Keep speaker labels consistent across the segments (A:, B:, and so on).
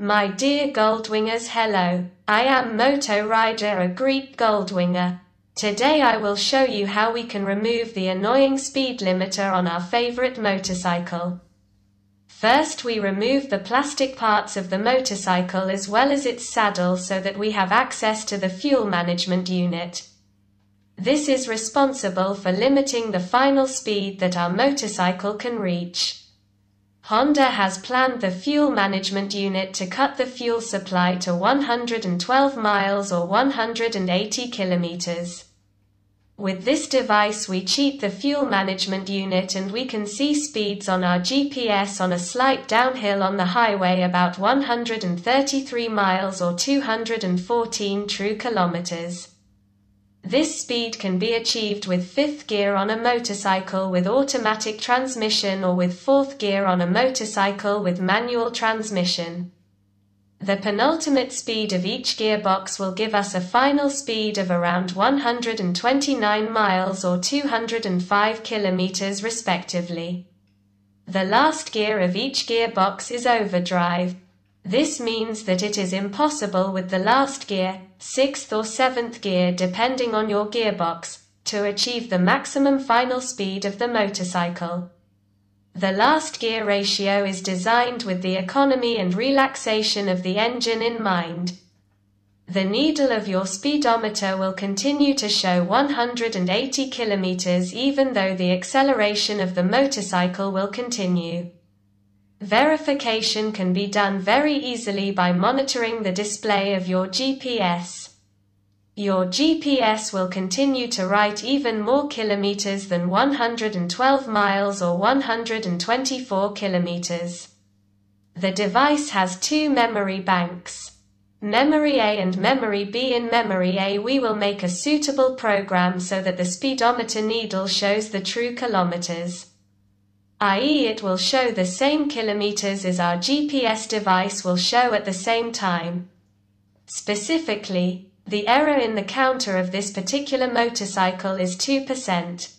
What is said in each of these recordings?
A: My dear Goldwingers, hello. I am Moto Rider, a Greek Goldwinger. Today I will show you how we can remove the annoying speed limiter on our favorite motorcycle. First, we remove the plastic parts of the motorcycle as well as its saddle so that we have access to the fuel management unit. This is responsible for limiting the final speed that our motorcycle can reach. Honda has planned the fuel management unit to cut the fuel supply to 112 miles or 180 kilometers. With this device we cheat the fuel management unit and we can see speeds on our GPS on a slight downhill on the highway about 133 miles or 214 true kilometers. This speed can be achieved with 5th gear on a motorcycle with automatic transmission or with 4th gear on a motorcycle with manual transmission. The penultimate speed of each gearbox will give us a final speed of around 129 miles or 205 kilometers respectively. The last gear of each gearbox is overdrive. This means that it is impossible with the last gear, 6th or 7th gear depending on your gearbox, to achieve the maximum final speed of the motorcycle. The last gear ratio is designed with the economy and relaxation of the engine in mind. The needle of your speedometer will continue to show 180 kilometers even though the acceleration of the motorcycle will continue. Verification can be done very easily by monitoring the display of your GPS. Your GPS will continue to write even more kilometers than 112 miles or 124 kilometers. The device has two memory banks, Memory A and Memory B. In Memory A we will make a suitable program so that the speedometer needle shows the true kilometers, i.e. it will show the same kilometers as our GPS device will show at the same time. Specifically, the error in the counter of this particular motorcycle is 2%.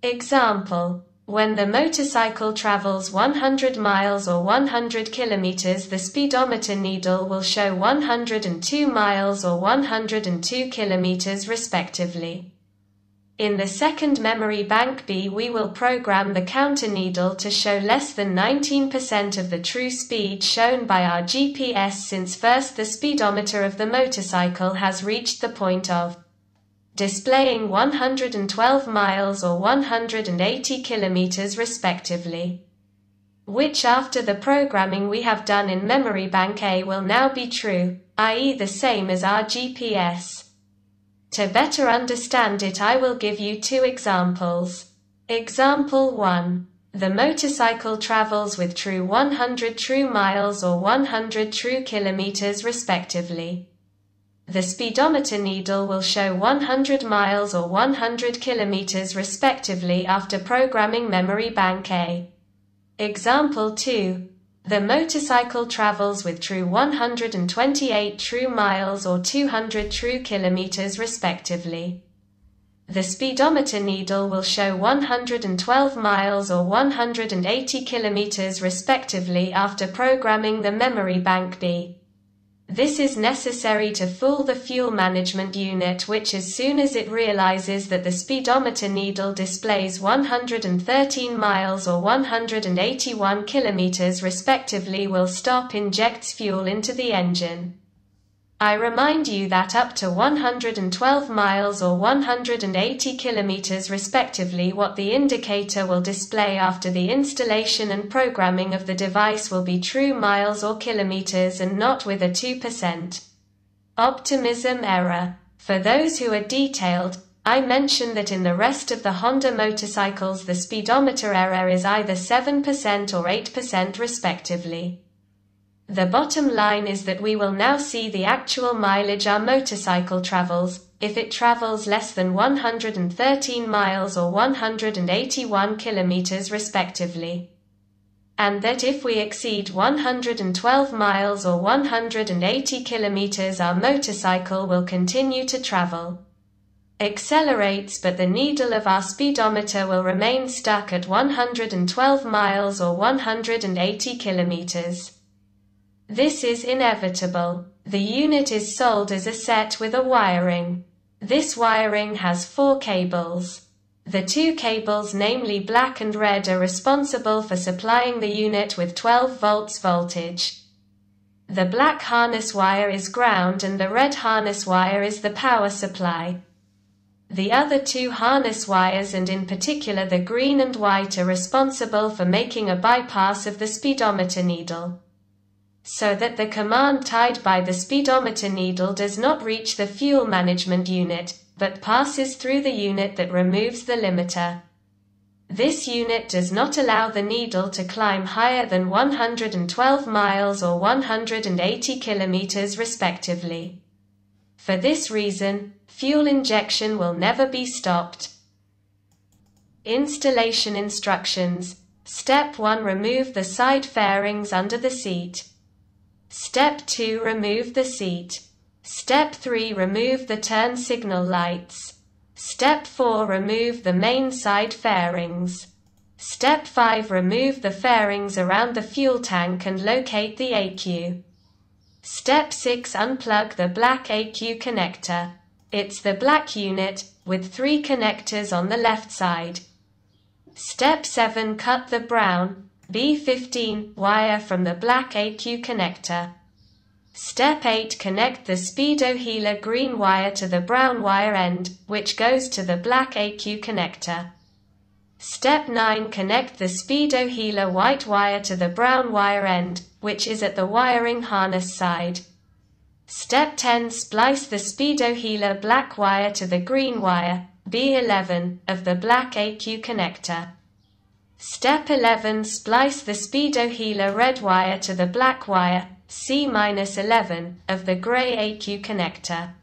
A: Example: when the motorcycle travels 100 miles or 100 kilometers, the speedometer needle will show 102 miles or 102 kilometers respectively. In the second memory bank B we will program the counter needle to show less than 19% of the true speed shown by our GPS, since first the speedometer of the motorcycle has reached the point of displaying 112 miles or 180 kilometers respectively, which after the programming we have done in memory bank A will now be true, i.e. the same as our GPS. To better understand it, I will give you two examples. Example 1. The motorcycle travels with true 100 true miles or 100 true kilometers respectively. The speedometer needle will show 100 miles or 100 kilometers respectively after programming memory bank A. Example 2. The motorcycle travels with true 128 true miles or 200 true kilometers respectively. The speedometer needle will show 112 miles or 180 kilometers respectively after programming the memory bank B. This is necessary to fool the fuel management unit, which as soon as it realizes that the speedometer needle displays 113 miles or 181 kilometers respectively will stop, injects fuel into the engine. I remind you that up to 112 miles or 180 kilometers respectively, what the indicator will display after the installation and programming of the device will be true miles or kilometers and not with a 2% optimism error. For those who are detailed, I mentioned that in the rest of the Honda motorcycles the speedometer error is either 7% or 8% respectively. The bottom line is that we will now see the actual mileage our motorcycle travels, if it travels less than 113 miles or 181 kilometers respectively. And that if we exceed 112 miles or 180 kilometers our motorcycle will continue to travel. Accelerates, but the needle of our speedometer will remain stuck at 112 miles or 180 kilometers. This is inevitable. The unit is sold as a set with a wiring. This wiring has 4 cables. The 2 cables, namely black and red, are responsible for supplying the unit with 12 volts voltage. The black harness wire is ground and the red harness wire is the power supply. The other 2 harness wires, and in particular the green and white, are responsible for making a bypass of the speedometer needle, so that the command tied by the speedometer needle does not reach the fuel management unit, but passes through the unit that removes the limiter. This unit does not allow the needle to climb higher than 112 miles or 180 kilometers respectively. For this reason, fuel injection will never be stopped. Installation instructions. Step 1. Remove the side fairings under the seat. Step 2. Remove the seat. Step 3. Remove the turn signal lights. Step 4. Remove the main side fairings. Step 5. Remove the fairings around the fuel tank and locate the AQ. Step 6. Unplug the black AQ connector. It's the black unit, with 3 connectors on the left side. Step 7. Cut the brown B15 wire from the black AQ connector. Step 8. Connect the speedo healer green wire to the brown wire end, which goes to the black AQ connector. Step 9. Connect the speedo healer white wire to the brown wire end, which is at the wiring harness side. Step 10. Splice the speedo healer black wire to the green wire B11 of the black AQ connector. Step 11. Splice the speedo healer red wire to the black wire C-11 of the gray AQ connector.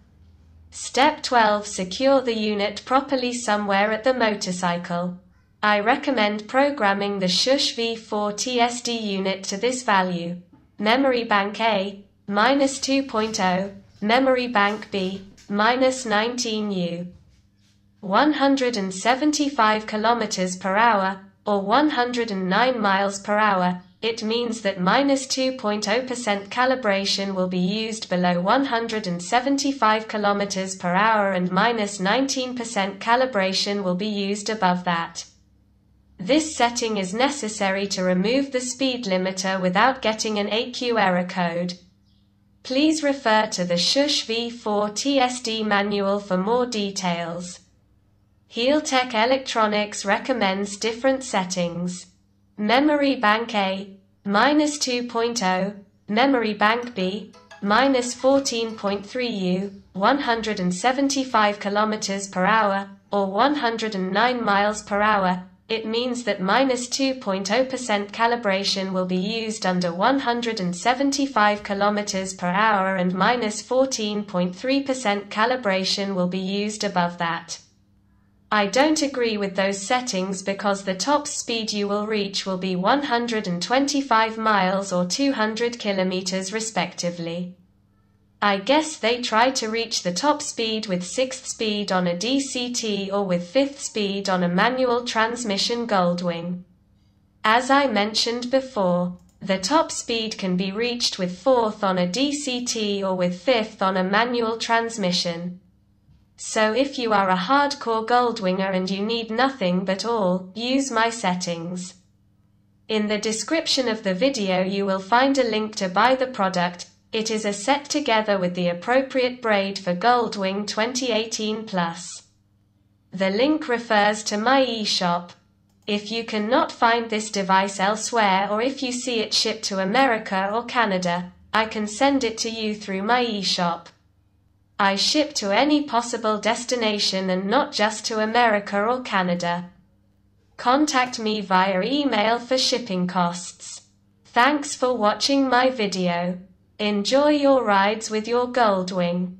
A: Step 12. Secure the unit properly somewhere at the motorcycle. I recommend programming the Shush V4 TSD unit to this value: memory bank A, -2.0, memory bank B, -19U. 175 km per hour, or 109 miles per hour, it means that -2.0% calibration will be used below 175 km per hour and -19% calibration will be used above that. This setting is necessary to remove the speed limiter without getting an AQ error code. Please refer to the Shush V4 TSD manual for more details. Heeltech Electronics recommends different settings. Memory bank A, -2.0, memory bank B, -14.3U, 175 km per hour, or 109 miles per hour. It means that -2.0% calibration will be used under 175 km per hour and -14.3% calibration will be used above that. I don't agree with those settings because the top speed you will reach will be 125 miles or 200 kilometers respectively. I guess they try to reach the top speed with 6th speed on a DCT or with 5th speed on a manual transmission Goldwing. As I mentioned before, the top speed can be reached with 4th on a DCT or with 5th on a manual transmission. So if you are a hardcore Goldwinger and you need nothing but all, use my settings. In the description of the video you will find a link to buy the product. It is a set together with the appropriate braid for Goldwing 2018+. The link refers to my eShop. If you cannot find this device elsewhere or if you see it shipped to America or Canada, I can send it to you through my eShop. I ship to any possible destination and not just to America or Canada. Contact me via email for shipping costs. Thanks for watching my video. Enjoy your rides with your Goldwing.